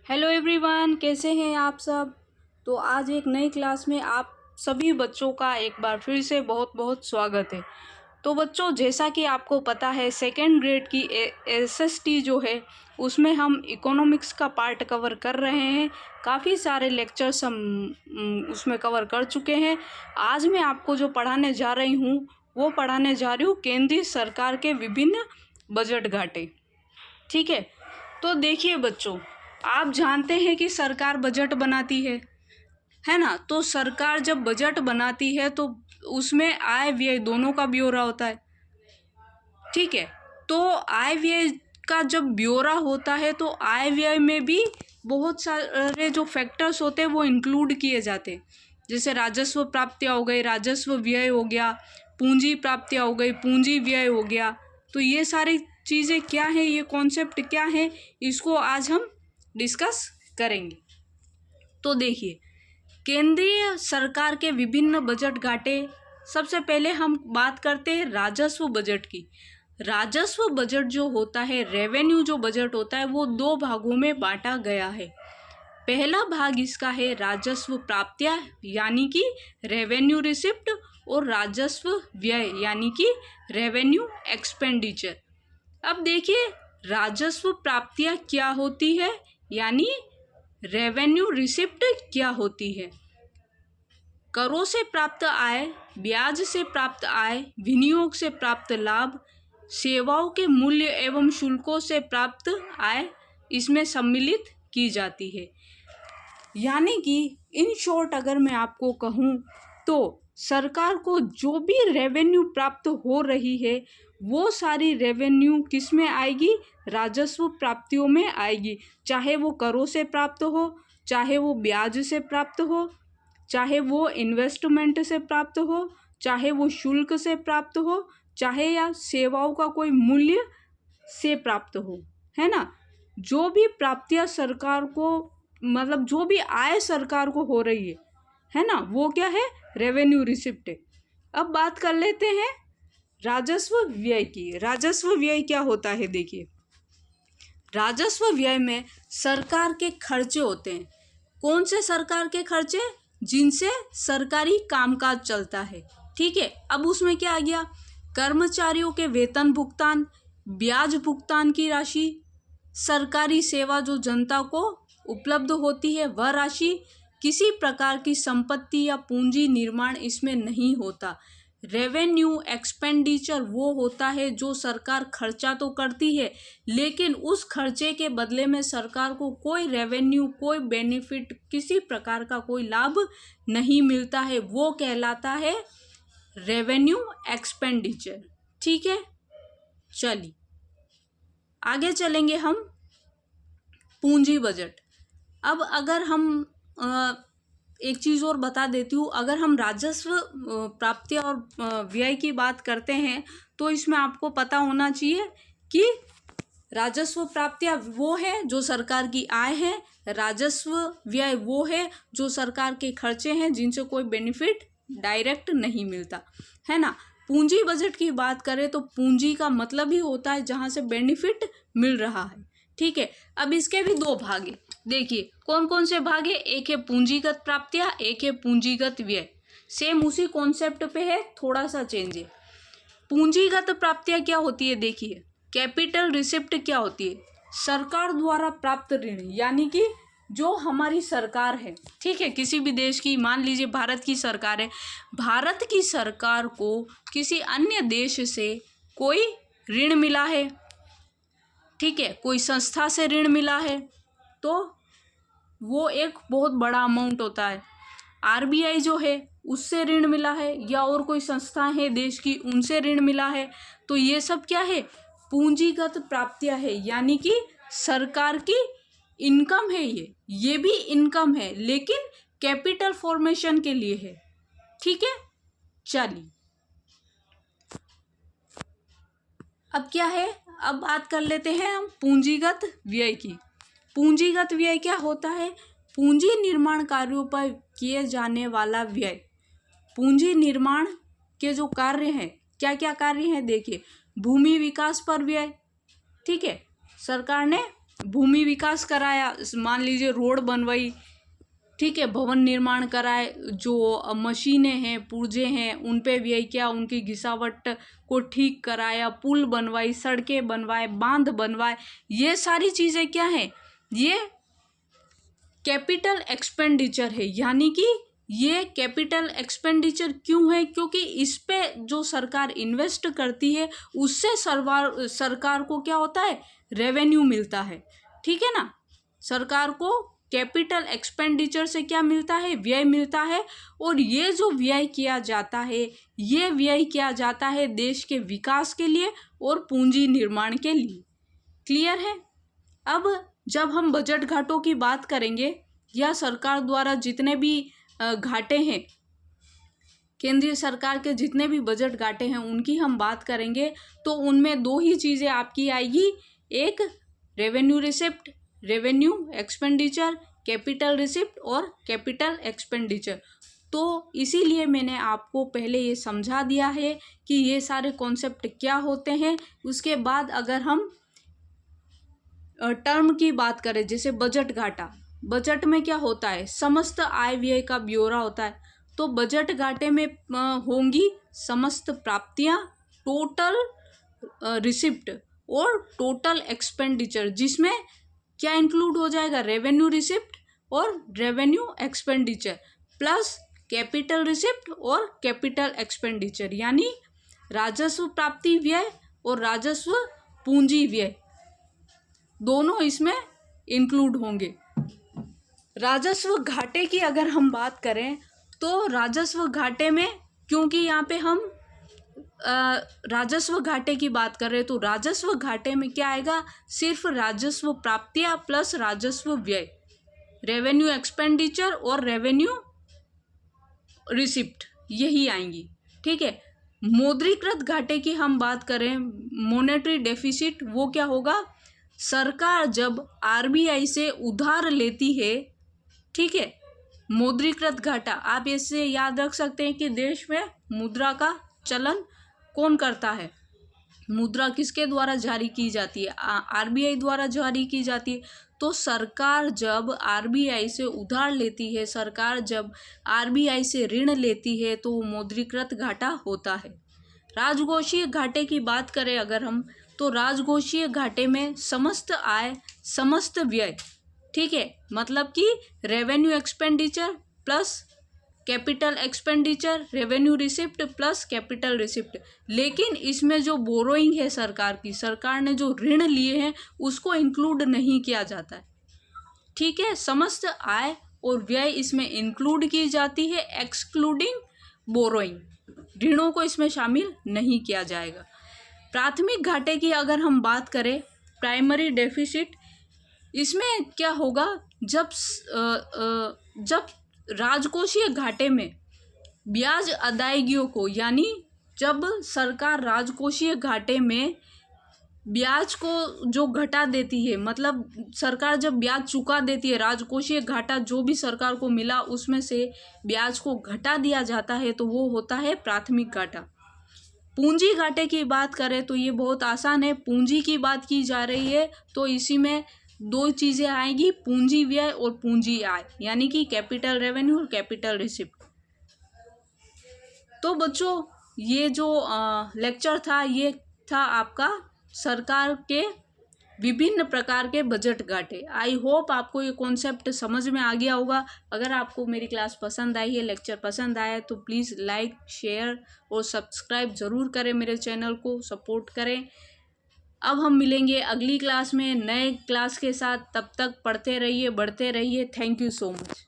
Hello everyone, कैसे हैं आप सब। तो आज एक नई क्लास में आप सभी बच्चों का एक बार फिर से बहुत बहुत स्वागत है। तो बच्चों, जैसा कि आपको पता है सेकेंड ग्रेड की एसएसटी जो है उसमें हम इकोनॉमिक्स का पार्ट कवर कर रहे हैं। काफ़ी सारे लेक्चर्स हम उसमें कवर कर चुके हैं। आज मैं आपको जो पढ़ाने जा रही हूँ वो पढ़ाने जा रही हूँ केंद्रीय सरकार के विभिन्न बजट घाटे। ठीक है, तो देखिए बच्चों, आप जानते हैं कि सरकार बजट बनाती है ना। तो सरकार जब बजट बनाती है तो उसमें आय व्यय दोनों का ब्यौरा होता है। ठीक है, तो आय व्यय का जब ब्यौरा होता है तो आय व्यय में भी बहुत सारे जो फैक्टर्स होते हैं वो इंक्लूड किए जाते हैं। जैसे राजस्व प्राप्तियाँ हो गई, राजस्व व्यय हो गया, पूंजी प्राप्तियाँ हो गई, पूंजी व्यय हो गया। तो ये सारी चीज़ें क्या है, ये कॉन्सेप्ट क्या है, इसको आज हम डिस्कस करेंगे। तो देखिए, केंद्रीय सरकार के विभिन्न बजट घाटे। सबसे पहले हम बात करते हैं राजस्व बजट की। राजस्व बजट जो होता है, रेवेन्यू जो बजट होता है, वो दो भागों में बांटा गया है। पहला भाग इसका है राजस्व प्राप्तियां यानी कि रेवेन्यू रिसिप्ट, और राजस्व व्यय यानी कि रेवेन्यू एक्सपेंडिचर। अब देखिए, राजस्व प्राप्तियां क्या होती है यानी रेवेन्यू रिसिप्ट क्या होती है। करों से प्राप्त आय, ब्याज से प्राप्त आय, विनियोग से प्राप्त लाभ, सेवाओं के मूल्य एवं शुल्कों से प्राप्त आय इसमें सम्मिलित की जाती है। यानी कि इन शॉर्ट अगर मैं आपको कहूँ तो सरकार को जो भी रेवेन्यू प्राप्त हो रही है वो सारी रेवेन्यू किस में आएगी, राजस्व प्राप्तियों में आएगी। चाहे वो करों से प्राप्त हो, चाहे वो ब्याज से प्राप्त हो, चाहे वो इन्वेस्टमेंट से प्राप्त हो, चाहे वो शुल्क से प्राप्त हो, चाहे या सेवाओं का कोई मूल्य से प्राप्त हो, है ना। जो भी प्राप्तियां सरकार को, मतलब जो भी आय सरकार को हो रही है ना, वो क्या है, रेवेन्यू रिसिप्ट है। अब बात कर लेते हैं राजस्व व्यय की। राजस्व व्यय क्या होता है, देखिए, राजस्व व्यय में सरकार के खर्चे होते हैं। कौन से सरकार के खर्चे, जिनसे सरकारी कामकाज चलता है। ठीक है, अब उसमें क्या आ गया, कर्मचारियों के वेतन भुगतान, ब्याज भुगतान की राशि, सरकारी सेवा जो जनता को उपलब्ध होती है वह राशि, किसी प्रकार की संपत्ति या पूंजी निर्माण इसमें नहीं होता। रेवेन्यू एक्सपेंडिचर वो होता है जो सरकार खर्चा तो करती है लेकिन उस खर्चे के बदले में सरकार को कोई रेवेन्यू, कोई बेनिफिट, किसी प्रकार का कोई लाभ नहीं मिलता है, वो कहलाता है रेवेन्यू एक्सपेंडिचर। ठीक है, चलिए आगे चलेंगे हम पूंजी बजट। अब अगर हम एक चीज़ और बता देती हूँ, अगर हम राजस्व प्राप्तियां और व्यय की बात करते हैं तो इसमें आपको पता होना चाहिए कि राजस्व प्राप्तियां वो है जो सरकार की आय है, राजस्व व्यय वो है जो सरकार के खर्चे हैं जिनसे कोई बेनिफिट डायरेक्ट नहीं मिलता, है ना। पूंजी बजट की बात करें तो पूंजी का मतलब ही होता है जहाँ से बेनिफिट मिल रहा है। ठीक है, अब इसके भी दो भाग हैं। देखिए कौन कौन से भाग है, एक है पूंजीगत प्राप्तियां, एक है पूंजीगत व्यय। सेम उसी कॉन्सेप्ट पे है, थोड़ा सा चेंज है। पूंजीगत प्राप्तियां क्या होती है, देखिए, कैपिटल रिसिप्ट क्या होती है, सरकार द्वारा प्राप्त ऋण, यानी कि जो हमारी सरकार है, ठीक है, किसी भी देश की, मान लीजिए भारत की सरकार है, भारत की सरकार को किसी अन्य देश से कोई ऋण मिला है, ठीक है, कोई संस्था से ऋण मिला है, तो वो एक बहुत बड़ा अमाउंट होता है। आरबीआई जो है उससे ऋण मिला है, या और कोई संस्था है देश की, उनसे ऋण मिला है, तो ये सब क्या है, पूंजीगत प्राप्तियां है, यानी कि सरकार की इनकम है। ये भी इनकम है लेकिन कैपिटल फॉर्मेशन के लिए है। ठीक है, चलिए अब क्या है, अब बात कर लेते हैं हम पूंजीगत व्यय की। पूंजीगत व्यय क्या होता है, पूंजी निर्माण कार्यों पर किए जाने वाला व्यय। पूंजी निर्माण के जो कार्य हैं, क्या क्या कार्य हैं, देखिए, भूमि विकास पर व्यय, ठीक है, सरकार ने भूमि विकास कराया, मान लीजिए रोड बनवाई, ठीक है, भवन निर्माण कराए, जो मशीनें हैं, पुर्जे हैं, उन पे व्यय किया, उनकी घिसावट को ठीक कराया, पुल बनवाई, सड़कें बनवाए, बांध बनवाए। ये सारी चीज़ें क्या हैं? ये कैपिटल एक्सपेंडिचर है। यानी कि ये कैपिटल एक्सपेंडिचर क्यों है? क्योंकि इस पे जो सरकार इन्वेस्ट करती है उससे सरकार को क्या होता है? रेवेन्यू मिलता है, ठीक है ना। सरकार को कैपिटल एक्सपेंडिचर से क्या मिलता है? व्यय मिलता है। और ये जो व्यय किया जाता है, ये व्यय किया जाता है देश के विकास के लिए और पूंजी निर्माण के लिए। क्लियर है? अब जब हम बजट घाटों की बात करेंगे या सरकार द्वारा जितने भी घाटे हैं, केंद्रीय सरकार के जितने भी बजट घाटे हैं उनकी हम बात करेंगे, तो उनमें दो ही चीज़ें आपकी आएगी। एक revenue receipt, revenue expenditure, capital receipt और कैपिटल एक्सपेंडिचर। तो इसीलिए मैंने आपको पहले ये समझा दिया है कि ये सारे कॉन्सेप्ट क्या होते हैं। उसके बाद अगर हम टर्म की बात करें, जैसे बजट घाटा, बजट में क्या होता है? समस्त आय व्यय का ब्यौरा होता है। तो बजट घाटे में होंगी समस्त प्राप्तियां, टोटल रिसिप्ट और टोटल एक्सपेंडिचर, जिसमें क्या इंक्लूड हो जाएगा? रेवेन्यू रिसिप्ट और revenue expenditure plus capital receipt और कैपिटल एक्सपेंडिचर, यानी राजस्व प्राप्ति व्यय और राजस्व पूंजी व्यय दोनों इसमें इंक्लूड होंगे। राजस्व घाटे की अगर हम बात करें तो राजस्व घाटे में, क्योंकि यहाँ पे हम राजस्व घाटे की बात कर रहे हैं, तो राजस्व घाटे में क्या आएगा? सिर्फ राजस्व प्राप्तियां प्लस राजस्व व्यय, रेवेन्यू एक्सपेंडिचर और रेवेन्यू रिसिप्ट, यही आएंगी, ठीक है। मौद्रीकृत घाटे की हम बात करें, मॉनेटरी डेफिसिट, वो क्या होगा? सरकार जब आरबीआई से उधार लेती है, ठीक है, मौद्रीकृत घाटा आप इससे याद रख सकते हैं कि देश में मुद्रा का चलन कौन करता है? मुद्रा किसके द्वारा जारी की जाती है? आरबीआई द्वारा जारी की जाती है। तो सरकार जब आरबीआई से उधार लेती है, सरकार जब आरबीआई से ऋण लेती है, तो मौद्रीकृत घाटा होता है। राजकोषीय घाटे की बात करें अगर हम, तो राजकोषीय घाटे में समस्त आय, समस्त व्यय, ठीक है, मतलब कि revenue expenditure plus capital expenditure, revenue receipt plus capital receipt. लेकिन इसमें जो बोरोइंग है सरकार की, सरकार ने जो ऋण लिए हैं उसको इंक्लूड नहीं किया जाता है, ठीक है। समस्त आय और व्यय इसमें इंक्लूड की जाती है, एक्सक्लूडिंग बोरोइंग, ऋणों को इसमें शामिल नहीं किया जाएगा। प्राथमिक घाटे की अगर हम बात करें, प्राइमरी डेफिसिट, इसमें क्या होगा? जब राजकोषीय घाटे में ब्याज अदायगियों को, यानी जब सरकार राजकोषीय घाटे में ब्याज को जो घटा देती है, मतलब सरकार जब ब्याज चुका देती है, राजकोषीय घाटा जो भी सरकार को मिला उसमें से ब्याज को घटा दिया जाता है, तो वो होता है प्राथमिक घाटा। पूंजी घाटे की बात करें तो ये बहुत आसान है, पूंजी की बात की जा रही है, तो इसी में दो चीज़ें आएगी, पूंजी व्यय और पूंजी आय, यानी कि कैपिटल रेवेन्यू और कैपिटल रिसिप्ट। तो बच्चों, ये जो लेक्चर था, ये था आपका सरकार के विभिन्न प्रकार के बजट घाटे। आई होप आपको ये कॉन्सेप्ट समझ में आ गया होगा। अगर आपको मेरी क्लास पसंद आई है, लेक्चर पसंद आया है, तो प्लीज़ लाइक, शेयर और सब्सक्राइब ज़रूर करें, मेरे चैनल को सपोर्ट करें। अब हम मिलेंगे अगली क्लास में नए क्लास के साथ, तब तक पढ़ते रहिए, बढ़ते रहिए। Thank you so much.